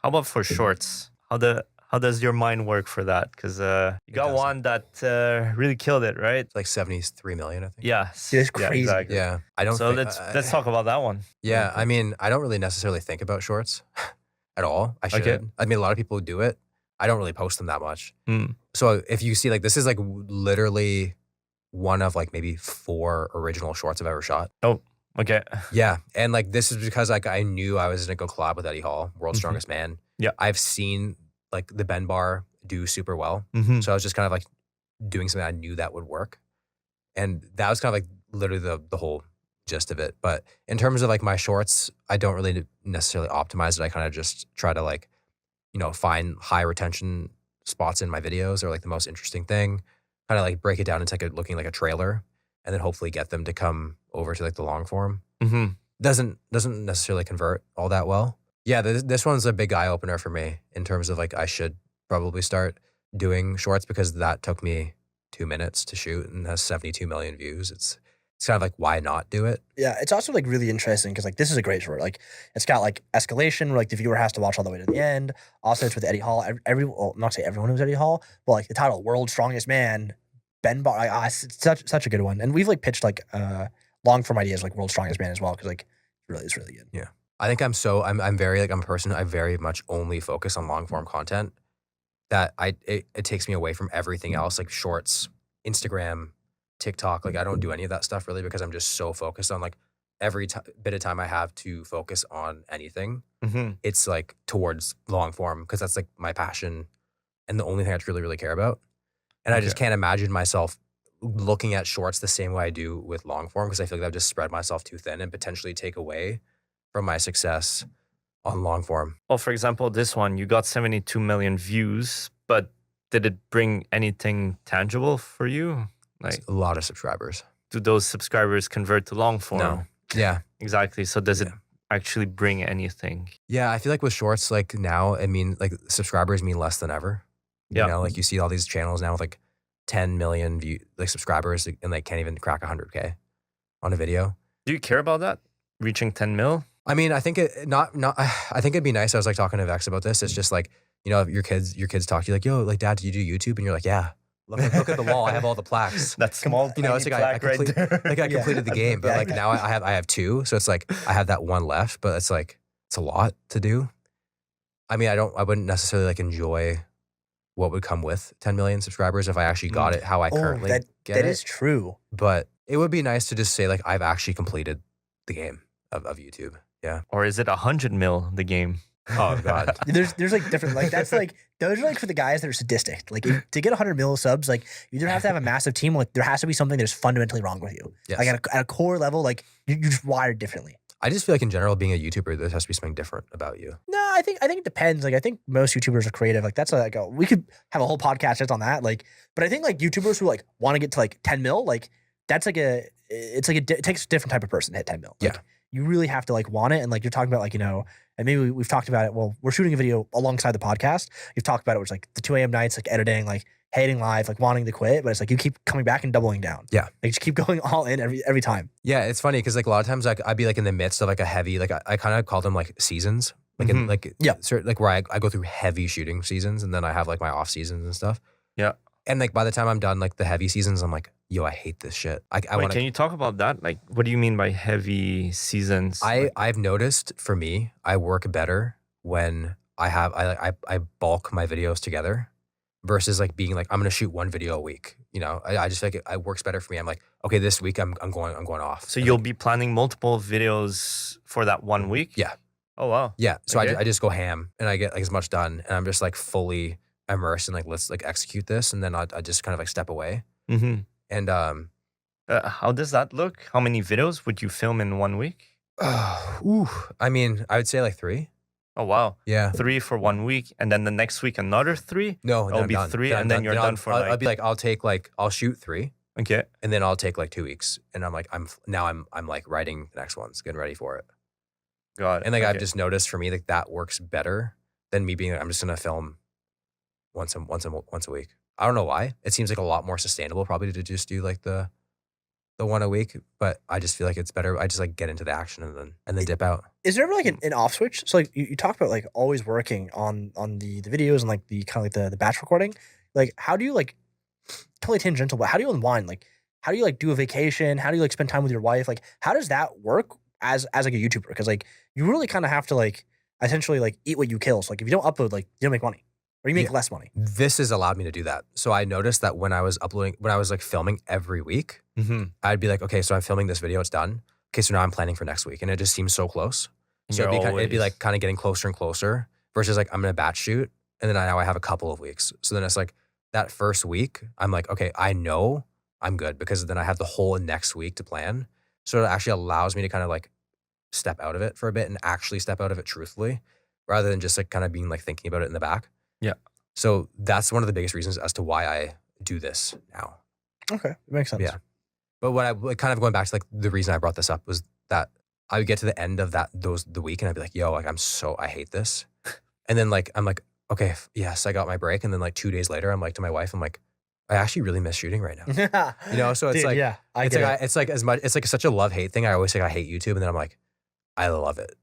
How about for shorts? How does your mind work for that? Because you got doesn't. one that really killed it, right? It's like 73 million, I think. Yeah, Dude, it's yeah, crazy. exactly. Yeah. I don't So think, let's talk about that one. yeah. I mean, I don't really necessarily think about shorts at all. I should. Okay. I mean, a lot of people do it. I don't really post them that much. Mm. So if you see, like, this is like literally one of like maybe 4 original shorts I've ever shot. Oh, okay. Yeah. And like, this is because like I knew I was going to go collab with Eddie Hall, World's Mhm. Strongest Man. Yeah. I've seen like the Ben bar do super well. Mhm. So I was just kind of like doing something I knew that would work. And that was kind of like literally the whole gist of it. But in terms of like my shorts, I don't really necessarily optimize it. I kind of just try to like, you know, find high retention spots in my videos or like the most interesting thing, kind of like break it down into like looking like a trailer, and then hopefully get them to come over to like the long form. Mhm. Doesn't necessarily convert all that well. Yeah, this one's a big eye opener for me in terms of like I should probably start doing shorts, because that took me 2 minutes to shoot and has 72 million views. It's kind of like, why not do it? Yeah, it's also like really interesting because like this is a great short. Like it's got like escalation where like the viewer has to watch all the way to the end. Also, it's with Eddie Hall. Well, not to say everyone knows Eddie Hall, but like the title "World's Strongest Man," Ben Bar. It's such a good one. And we've like pitched like long form ideas like "World's Strongest Man" as well, because like it's really good. Yeah, I think I'm very like I'm a person. I very much only focus on long form content. That it takes me away from everything else, like shorts, Instagram, TikTok. Like I don't do any of that stuff really, because I'm just so focused on like every bit of time I have to focus on anything. Mhm. It's like towards long form, because that's like my passion and the only thing I really care about. And I just Okay. can't imagine myself looking at shorts the same way I do with long form, because I feel like I've just spread myself too thin and potentially take away from my success on long form. Well, for example, this one, you got 72 million views, but did it bring anything tangible for you? Like, A lot of subscribers. do those subscribers convert to long form? No. Yeah. Exactly. So does it Yeah. actually bring anything? Yeah, I feel like with shorts, like now, I mean, like subscribers mean less than ever. Yeah. You know, like you see all these channels now with like 10 million like subscribers, and they can't even crack 100K on a video. Do you care about that? Reaching 10 mil? I mean, I think I think it'd be nice. I was like talking to Vex about this. It's just like, you know, if your kids talk to you like, yo, like, Dad, do you do YouTube? And you're like, yeah. Look at the wall. I have all the plaques. That small, You know, it's tiny like I plaque right there. like I Yeah. completed the game, but Yeah. like now I have 2, so it's like I have that one left, but it's like it's a lot to do. I mean, I wouldn't necessarily like enjoy what would come with 10 million subscribers if I actually got it how I currently get that it. is true. But it would be nice to just say like I've actually completed the game of YouTube. Yeah. Or is it 100 mil, the game? Oh God. There's like different like that's like those are like for the guys that are sadistic. Like to get 100 mil subs, like you don't have to have a massive team. Like there has to be something that's fundamentally wrong with you. Yes. Like at a core level, like you're just wired differently. I just feel like in general, being a YouTuber, there has to be something different about you. No, I think it depends. Like I think most YouTubers are creative. Like that's like we could have a whole podcast just on that. Like, but I think like YouTubers who like want to get to like 10 mil, like that's like it takes a different type of person to hit 10 mil. Like, Yeah. you really have to like want it. And like you're talking about like, you know, and maybe we've talked about it. Well, we're shooting a video alongside the podcast. You've talked about it, which like the 2 a.m. nights, like editing, like hating live, like wanting to quit, but it's like you keep coming back and doubling down. Yeah. Like just keep going all in every time. Yeah, it's funny because like a lot of times like I'd be like in the midst of like a heavy, like I kind of call them like seasons, like in Mhm. like Yeah. like where I go through heavy shooting seasons, and then I have like my off seasons and stuff. Yeah. And like by the time I'm done like the heavy seasons, I'm like, yo, I hate this shit. I Wait, want can to. you talk about that? Like, what do you mean by heavy seasons? I've noticed for me, I work better when I bulk my videos together versus like being like I'm gonna shoot one video a week. You know, I just feel like it works better for me. I'm like, okay, this week I'm going off. So And, you'll like, be planning multiple videos for that 1 week? Yeah. Oh, wow. Yeah. So Okay. I just go ham and I get like as much done, and I'm just like fully immersed in like, let's like execute this. And then I just kind of like step away. Mm-hmm. And, How does that look? How many videos would you film in 1 week? I mean, I would say like 3. Oh, wow. Yeah. 3 for 1 week, and then the next week another 3? No, It'll I'm be done. 3, I'm and then you're done for I'll like... be like, I'll shoot 3, Okay. and then I'll take like 2 weeks. And I'm like, I'm like writing the next ones, getting ready for it. Got it. And like, I've Okay. just noticed for me, like that works better than me being like, I'm just going to film once a week. I don't know why. It seems like a lot more sustainable probably to just do like the the one a week, but I just feel like it's better. I just like get into the action and then dip out. Is there ever like an off switch? So like you talk about like always working on the videos and like the kind of like the batch recording. Like how do you like totally tangential, but how do you unwind? Like how do you like do a vacation? How do you like spend time with your wife? Like how does that work as like a YouTuber? Because like you really kind of have to like essentially like eat what you kill. So like if you don't upload, like you don't make money or you make Yeah. less money. This has allowed me to do that. So I noticed that when I was like filming every week, Mm-hmm. I'd be like, okay, so I'm filming this video, it's done. Okay, so now I'm planning for next week. And it just seems so close. So it'd be like kind of getting closer and closer versus like I'm gonna batch shoot. And then now I have a couple of weeks. So then it's like that first week, I'm like, okay, I know I'm good because then I have the whole next week to plan. So it actually allows me to kind of like step out of it for a bit and actually step out of it truthfully rather than just like kind of being like thinking about it in the back. Yeah. So that's one of the biggest reasons as to why I do this now. Okay, it makes sense. Yeah. But what I like, kind of going back to like the reason I brought this up was that I would get to the end of the week and I'd be like, yo, like I hate this. And then like, I'm like, okay, yes, I got my break. And then like 2 days later, I'm like to my wife, I'm like, I actually really miss shooting right now. You know, so it's Dude, like, yeah, it's like as much, it's like such a love-hate thing. I always say I hate YouTube. And then I'm like, I love it.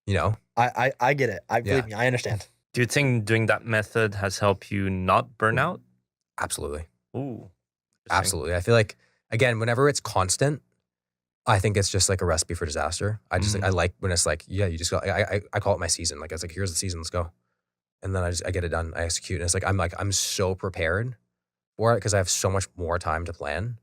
You know? I get it. Believe me, I understand. Do you think doing that method has helped you not burn out? Absolutely. Ooh. Absolutely. I feel like, again, whenever it's constant, I think it's just like a recipe for disaster. I just like, I like when it's like, yeah, you just go, I call it my season. Like, it's like, here's the season, let's go. And then I get it done. I execute. And it's like, I'm so prepared for it because I have so much more time to plan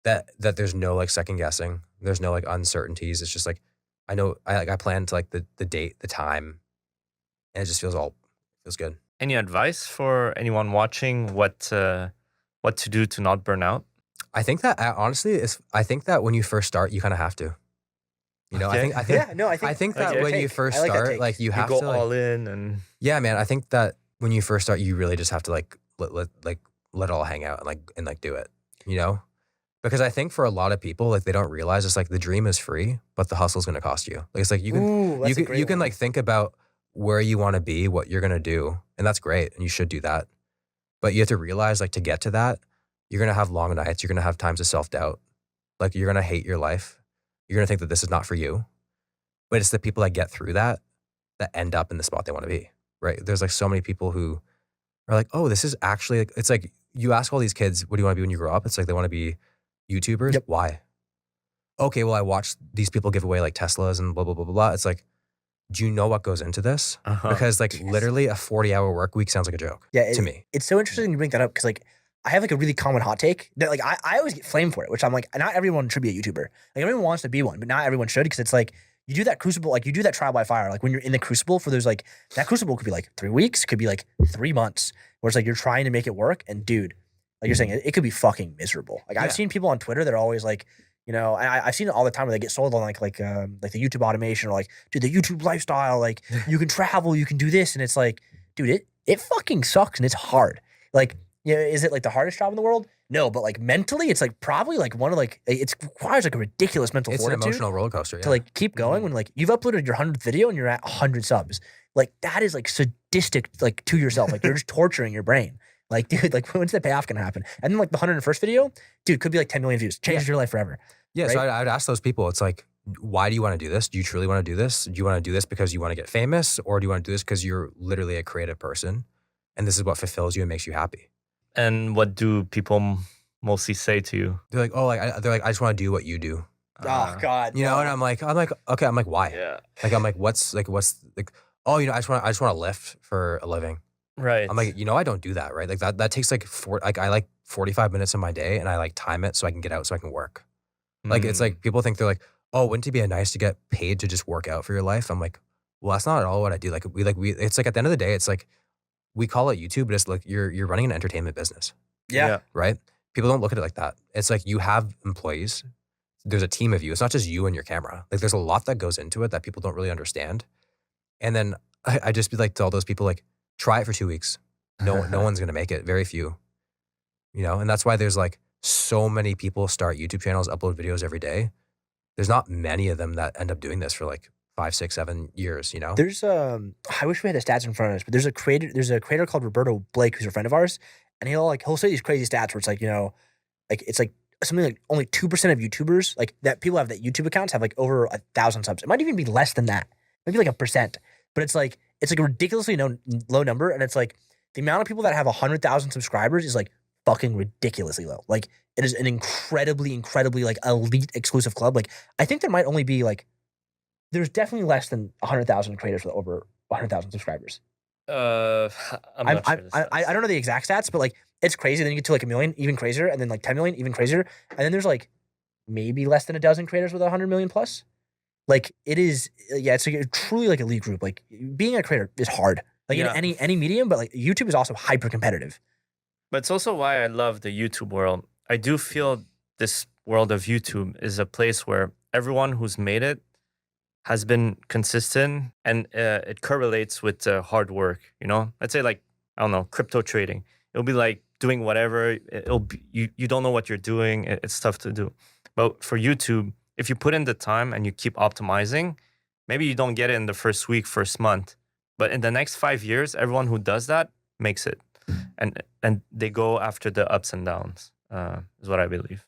that there's no like second guessing. There's no like uncertainties. It's just like, I know I plan to like the date, the time, and it just feels good. Any advice for anyone watching what to do to not burn out? I think that honestly I think that when you first start, you kind of have to. You know, Okay. I think Yeah, no, I think that Okay. when you Take. first I like that start, take. like you You have go to like, all in and yeah, man. I think that when you first start, you really just have to like let it all hang out and like do it. You know, because I think for a lot of people, like they don't realize it's like the dream is free, but the hustle's going to cost you. Like it's like you can Ooh, that's a great you can one. like think about where you want to be, what you're gonna do, and that's great, and you should do that. But you have to realize, like, to get to that, you're gonna have long nights. You're gonna have times of self doubt. Like, you're gonna hate your life. You're gonna think that this is not for you. But it's the people that get through that end up in the spot they want to be. Right? There's like so many people who are like, oh, this is actually. Like, it's like you ask all these kids, what do you want to be when you grow up? It's like they want to be YouTubers. Yep. Why? Okay, well, I watched these people give away like Teslas and blah blah blah blah blah. It's like, do you know what goes into this? Because like literally a 40-hour work week sounds like a joke to me. It's so interesting you bring that up because like I have like a really common hot take that like I always get flamed for it, which I'm like, not everyone should be a YouTuber. Like everyone wants to be one, but not everyone should because it's like you do that crucible, like you do that trial by fire, like when you're in the crucible for those like that crucible could be like 3 weeks, could be like 3 months, where it's like you're trying to make it work, and dude, like you're saying, it could be fucking miserable. Like I've Yeah. seen people on Twitter that are always like, you know, and I've seen it all the time where they get sold on like the YouTube automation or like, dude, the YouTube lifestyle, like you can travel, you can do this, and it's like, dude, it fucking sucks and it's hard. Like, you know, is it like the hardest job in the world? No, but like mentally, it's like probably like one of like it requires like a ridiculous mental It's an fortitude emotional roller coaster. to Yeah. like keep going when like you've uploaded your 100th video and you're at 100 subs. Like that is like sadistic, like to yourself. Like you're just torturing your brain. Like, dude, like when's the payoff gonna happen? And then like the 101st video, dude, could be like 10 million views, changes your life forever. Yeah, so right? I'd ask those people, it's like, why do you want to do this? Do you truly want to do this? Do you want to do this because you want to get famous? Or do you want to do this because you're literally a creative person and this is what fulfills you and makes you happy? And what do people mostly say to you? They're like, oh, I just want to do what you do. Oh God, You know, and I'm like, okay, I'm like, why? Yeah. Like, I'm like, what's like, oh, you know, I just want to lift for a living. Right. I'm like, you know, I don't do that, right? Like that takes like I like 45 minutes of my day and I like time it so I can get out so I can work. Like, it's like people think they're like, oh, wouldn't it be nice to get paid to just work out for your life? I'm like, well, that's not at all what I do. Like it's like at the end of the day, it's like we call it YouTube, but it's like you're running an entertainment business, yeah. right? People don't look at it like that. It's like you have employees. There's a team of you. It's not just you and your camera. Like there's a lot that goes into it that people don't really understand. And then I just be like to all those people, like, try it for 2 weeks. No one's gonna make it. Very few. You know, and that's why there's like so many people start YouTube channels, upload videos every day. There's not many of them that end up doing this for like 5, 6, 7 years, you know? There's I wish we had the stats in front of us, but there's a creator called Roberto Blake who's a friend of ours, and he'll say these crazy stats where it's like, you know, like it's like something like only 2% of YouTubers, like that people have that YouTube accounts have like over 1,000 subs. It might even be less than that, maybe like 1%. But it's like a ridiculously low number, and it's like the amount of people that have 100,000 subscribers is like fucking ridiculously low. Like it is an incredibly like elite exclusive club. Like I think there might only be like there's definitely less than 100,000 creators with over 100,000 subscribers. I'm not sure. I don't know the exact stats, but like it's crazy. Then you get to like 1 million, even crazier, and then like 10 million, even crazier, and then there's like maybe less than a dozen creators with 100 million plus. Like it is, yeah, it's like truly like elite group. Like being a creator is hard, like in any medium, but like YouTube is also hyper competitive. But it's also why I love the YouTube world. I do feel this world of YouTube is a place where everyone who's made it has been consistent, and it correlates with hard work. You know, let's say like, I don't know, crypto trading. It'll be like doing whatever. It'll be, you don't know what you're doing. It's tough to do. But for YouTube, if you put in the time and you keep optimizing, maybe you don't get it in the first week, first month, but in the next 5 years, everyone who does that makes it, and they go after the ups and downs. Is what I believe.